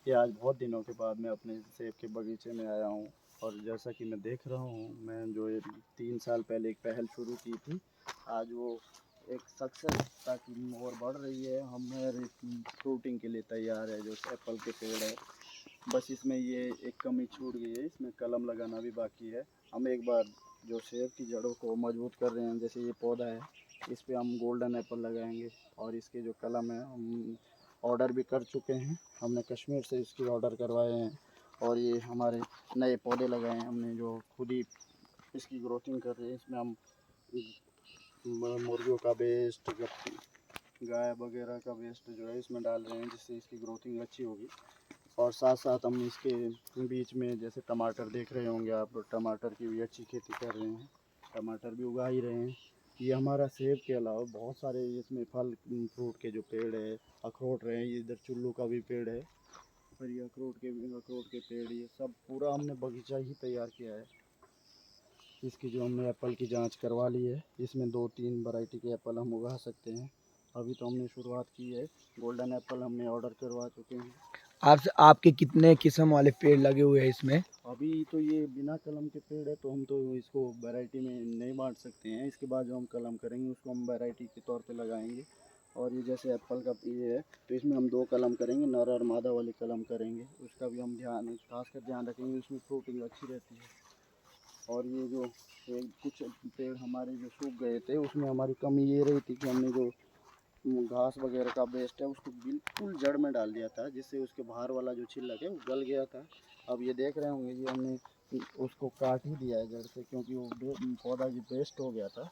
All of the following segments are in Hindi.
कि आज बहुत दिनों के बाद मैं अपने सेब के बगीचे में आया हूँ। और जैसा कि मैं देख रहा हूँ, मैं जो ये 3 साल पहले एक पहल शुरू की थी, आज वो एक सक्सेस की ओर बढ़ रही है। हमारे फ्रूटिंग के लिए तैयार है। जो एप्पल के पेड़ है, बस इसमें ये एक कमी छूट गई है, इसमें कलम लगाना भी बाकी है। हम एक बार जो सेब की जड़ों को मजबूत कर रहे हैं, जैसे ये पौधा है, इस पे हम गोल्डन एप्पल लगाएंगे। और इसके जो कलम है, हम ऑर्डर भी कर चुके हैं। हमने कश्मीर से इसकी ऑर्डर करवाए हैं। और ये हमारे नए पौधे लगाए हैं हमने, जो खुद ही इसकी ग्रोथिंग कर रही है। इसमें हम मुर्गियों का वेस्ट, गाय वगैरह का वेस्ट जो है इसमें डाल रहे हैं, जिससे इसकी ग्रोथिंग अच्छी होगी। और साथ साथ हम इसके बीच में, जैसे टमाटर देख रहे होंगे आप, टमाटर की भी अच्छी खेती कर रहे हैं, टमाटर भी उगा ही रहे हैं। ये हमारा सेब के अलावा बहुत सारे इसमें फल फ्रूट के जो पेड़ है, अखरोट रहे हैं, ये इधर चुल्लू का भी पेड़ है, और ये अखरोट के पेड़, ये सब पूरा हमने बगीचा ही तैयार किया है। इसकी जो हमने एप्पल की जांच करवा ली है, इसमें 2-3 वैरायटी के एप्पल हम उगा सकते हैं। अभी तो हमने शुरुआत की है। गोल्डन एप्पल हमने ऑर्डर करवा चुके हैं। आपके कितने किस्म वाले पेड़ लगे हुए हैं इसमें? अभी तो ये बिना कलम के पेड़ है, तो हम तो इसको वैरायटी में नहीं बांट सकते हैं। इसके बाद जो हम कलम करेंगे उसको हम वैरायटी के तौर पे लगाएंगे। और ये जैसे एप्पल का ये है, तो इसमें हम 2 कलम करेंगे, नर और मादा वाली कलम करेंगे। उसका भी हम खासकर ध्यान रखेंगे, उसमें फ्रूटिंग अच्छी रहती है। और ये जो कुछ पेड़ हमारे जो सूख गए थे, उसमें हमारी कमी ये रही थी कि हमने जो घास वगैरह का वेस्ट है उसको बिल्कुल जड़ में डाल दिया था, जिससे उसके बाहर वाला जो छिलक है वो गल गया था। अब ये देख रहे होंगे, ये हमने उसको काट ही दिया है जड़ से, क्योंकि वो पौधा जो वेस्ट हो गया था।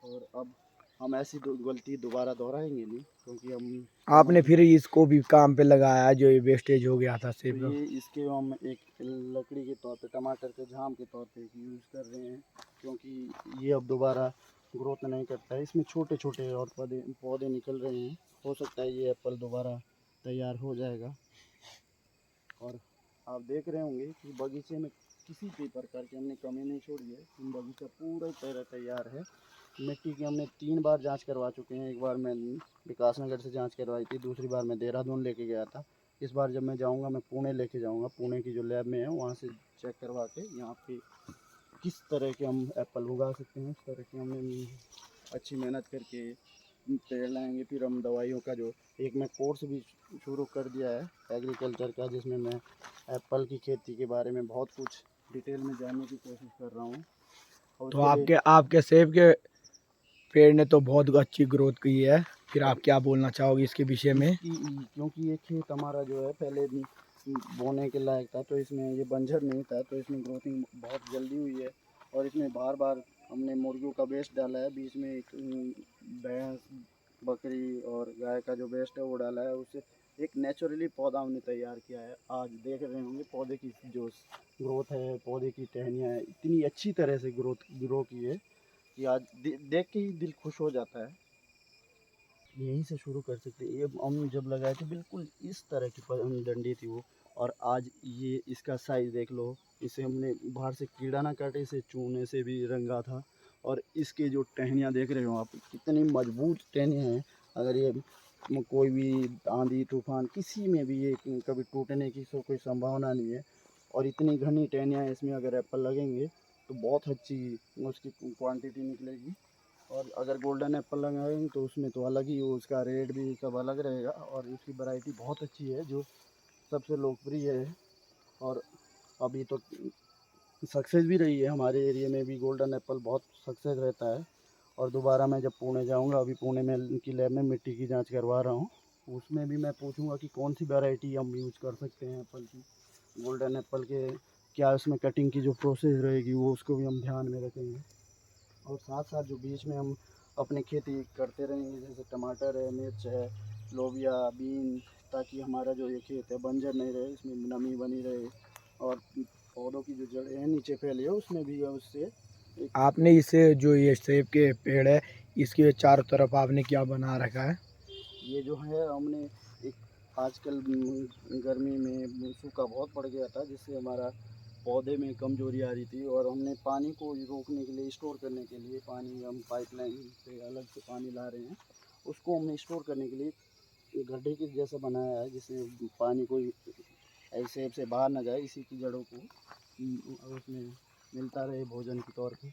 और अब हम ऐसी गलती दोबारा दोहराएंगे नहीं, क्योंकि हम आपने हमारी फिर इसको भी काम पे लगाया है, जो ये वेस्टेज हो गया था तो सेब का? ये इसके हम एक लकड़ी के तौर पे, टमाटर के झाम के तौर पे यूज़ कर रहे हैं, क्योंकि ये अब दोबारा ग्रोथ नहीं करता है। इसमें छोटे छोटे और पौधे पौधे निकल रहे हैं। हो सकता है ये एप्पल दोबारा तैयार हो जाएगा। और आप देख रहे होंगे कि बगीचे में किसी भी प्रकार की हमने कमी नहीं छोड़ी है। बगीचा पूरा तरह तैयार है। मिट्टी की हमने 3 बार जांच करवा चुके हैं। एक बार मैं विकासनगर से जांच करवाई थी, दूसरी बार मैं देहरादून लेके गया था। इस बार जब मैं जाऊंगा, मैं पुणे लेके जाऊंगा। पुणे की जो लैब में है, वहाँ से चेक करवा के यहाँ पे किस तरह के हम एप्पल उगा सकते हैं, उस तरह की हमने अच्छी मेहनत करके पेड़ लाएंगे। फिर हम दवाइयों का जो एक मैं कोर्स भी शुरू कर दिया है एग्रीकल्चर का, जिसमें मैं एप्पल की खेती के बारे में बहुत कुछ डिटेल में जानने की कोशिश कर रहा हूँ। और तो उसके लिए आपके आपके सेब के पेड़ ने तो बहुत अच्छी ग्रोथ की है। फिर आप अब क्या बोलना चाहोगे इसके विषय में? इसकी, क्योंकि ये खेत हमारा जो है पहले बोने के लायक था, तो इसमें ये बंजर नहीं था, तो इसमें ग्रोथिंग बहुत जल्दी हुई है। और इसमें बार बार हमने मुर्गियों का वेस्ट डाला है, बीच में एक भैंस, बकरी और गाय का जो वेस्ट है वो डाला है। उससे एक नेचुरली पौधा हमने तैयार किया है। आज देख रहे होंगे पौधे की जो ग्रोथ है, पौधे की टहनियाँ इतनी अच्छी तरह से ग्रो की है कि आज देख के ही दिल खुश हो जाता है। यहीं से शुरू कर सकते हैं। ये हम जब लगाए थे, बिल्कुल इस तरह की डंडी थी वो। और आज ये इसका साइज़ देख लो। इसे हमने बाहर से कीड़ा ना काटे, इसे चूने से भी रंगा था। और इसके जो टहनियाँ देख रहे हो आप, कितनी मजबूत टहनियाँ हैं। अगर ये कोई भी आंधी तूफान किसी में भी ये कभी टूटने की कोई संभावना नहीं है। और इतनी घनी टहनियाँ इसमें अगर एप्पल लगेंगे, तो बहुत अच्छी उसकी क्वांटिटी निकलेगी। और अगर गोल्डन एप्पल लगाएंगे तो उसमें तो अलग ही उसका रेट भी सब अलग रहेगा। और उसकी वैरायटी बहुत अच्छी है, जो सबसे लोकप्रिय है। और अभी तो सक्सेस भी रही है, हमारे एरिया में भी गोल्डन एप्पल बहुत सक्सेस रहता है। और दोबारा मैं जब पुणे जाऊंगा, अभी पुणे में की लैब में मिट्टी की जांच करवा रहा हूँ, उसमें भी मैं पूछूंगा कि कौन सी वैरायटी हम यूज़ कर सकते हैं एप्पल की, गोल्डन एप्पल के। क्या उसमें कटिंग की जो प्रोसेस रहेगी वो, उसको भी हम ध्यान में रखेंगे। और साथ साथ जो बीच में हम अपनी खेती करते रहेंगे, जैसे टमाटर है, मिर्च है, लोबिया, बीन, ताकि हमारा जो ये खेत है बंजर नहीं रहे, इसमें नमी बनी रहे। और पौधों की जो जड़ें हैं नीचे फैली है, उसमें भी उससे एक आपने इसे जो ये सेब के पेड़ है, इसके चारों तरफ आपने क्या बना रखा है? ये जो है हमने एक, आजकल गर्मी में सूखा बहुत पड़ गया था, जिससे हमारा पौधे में कमजोरी आ रही थी। और हमने पानी को रोकने के लिए, स्टोर करने के लिए, पानी हम पाइपलाइन से अलग से पानी ला रहे हैं, उसको हमने स्टोर करने के लिए गड्ढे के जैसा बनाया है जिससे पानी कोई ऐसे से बाहर ना जाए, इसी की जड़ों को उसमें मिलता रहे भोजन के तौर पे।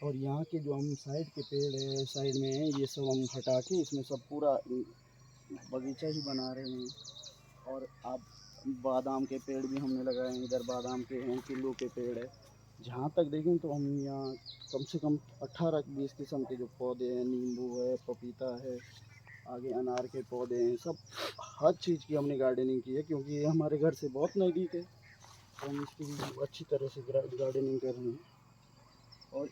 और यहाँ के जो हम साइड के पेड़ है साइड में है, ये सब हम हटा के इसमें सब पूरा बगीचा ही बना रहे हैं। और आप बादाम के पेड़ भी हमने लगाए हैं, इधर बादाम के हैं, किलो के पेड़ है। जहाँ तक देखें तो हम यहाँ कम से कम 18-20 किस्म के जो पौधे हैं, नींबू है, पपीता है, आगे अनार के पौधे हैं, सब हर चीज़ की हमने गार्डनिंग की है, क्योंकि ये हमारे घर से बहुत नज़दीक है, तो हम इसकी भी अच्छी तरह से गार्डनिंग कर रहे हैं। और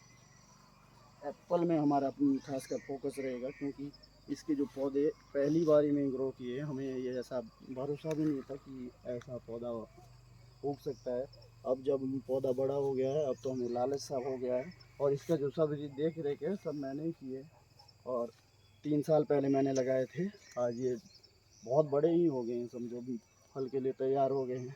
एप्पल में हमारा खासकर फोकस रहेगा, क्योंकि इसके जो पौधे पहली बारी में ग्रो किए, हमें ये ऐसा भरोसा भी नहीं था कि ऐसा पौधा उग सकता है। अब जब पौधा बड़ा हो गया है, अब तो हमें लालच सा हो गया है। और इसका जो सब देख रेख है सब मैंने ही किए। और 3 साल पहले मैंने लगाए थे, आज ये बहुत बड़े ही हो गए हैं, समझो भी फल के लिए तैयार हो गए हैं।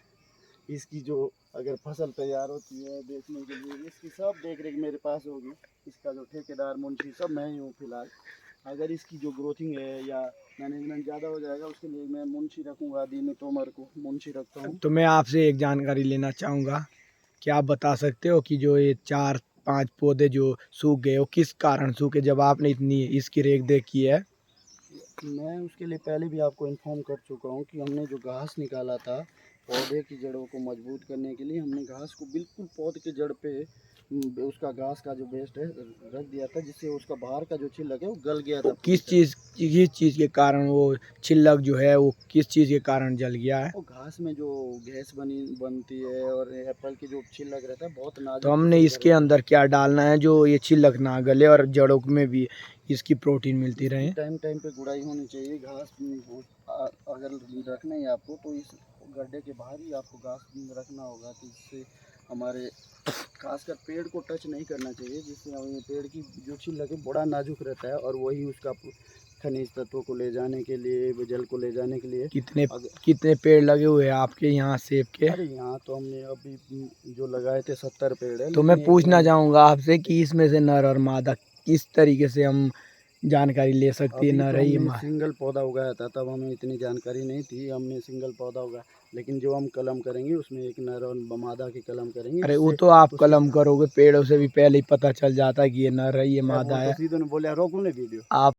इसकी जो अगर फसल तैयार होती है बेचने के लिए, इसकी सब देख रेख मेरे पास होगी। इसका जो ठेकेदार मुंशी सब मैं ही हूँ फिलहाल। अगर इसकी जो ग्रोथिंग है या मैनेजमेंट ज़्यादा हो जाएगा, उसके लिए मैं मुंशी रखूँगा, दीनू तोमर को मुंशी रखता हूँ। तो मैं आपसे एक जानकारी लेना चाहूँगा कि आप बता सकते हो कि जो ये 4-5 पौधे जो सूख गए वो किस कारण सूखे, जब आपने इतनी इसकी रेख देख की है? मैं उसके लिए पहले भी आपको इन्फॉर्म कर चुका हूँ कि हमने जो घास निकाला था पौधे की जड़ों को मजबूत करने के लिए, हमने घास को बिल्कुल पौधे के जड़ पे उसका घास का जो वेस्ट है रख दिया था, जिससे उसका बाहर का जो छिलक है वो गल गया था। किस चीज़ के कारण वो छिलक जो है वो किस चीज़ के कारण जल गया है? वो घास में जो गैस बनती है और एप्पल की जो छिलक रहता है बहुत तो नाजुक हमने किस्म का इसके रहता अंदर क्या डालना है जो ये छिलक ना गले और जड़ों में भी इसकी प्रोटीन मिलती है। रहे? टाइम टाइम पे गुड़ाई होनी चाहिए। घास अगर रखना है आपको तो इस गड्ढे के बाहर ही आपको घास रखना होगा, तो इससे हमारे खासकर पेड़ को टच नहीं करना चाहिए, जिससे हमें पेड़ की जो छिलक है बड़ा नाजुक रहता है, और वही उसका खनिज तत्वों को ले जाने के लिए, जल को ले जाने के लिए। कितने पेड़ लगे हुए हैं आपके यहाँ सेब के? अरे यहाँ तो हमने अभी जो लगाए थे 70 पेड़ है। तो मैं पूछना चाहूँगा आपसे कि इसमें से नर और मादा किस तरीके से हम जानकारी ले सकती है? अभी नर तो है ये हमने सिंगल पौधा उगाया था, तब हमें इतनी जानकारी नहीं थी, हमने सिंगल पौधा उगाया। लेकिन जो हम कलम करेंगे उसमें एक नर और मादा की कलम करेंगे। अरे वो तो आप कलम करोगे, पेड़ों से भी पहले ही पता चल जाता है कि ये नर है ये मादा वो तो है। सीधे ने बोले रोक ले वीडियो। आप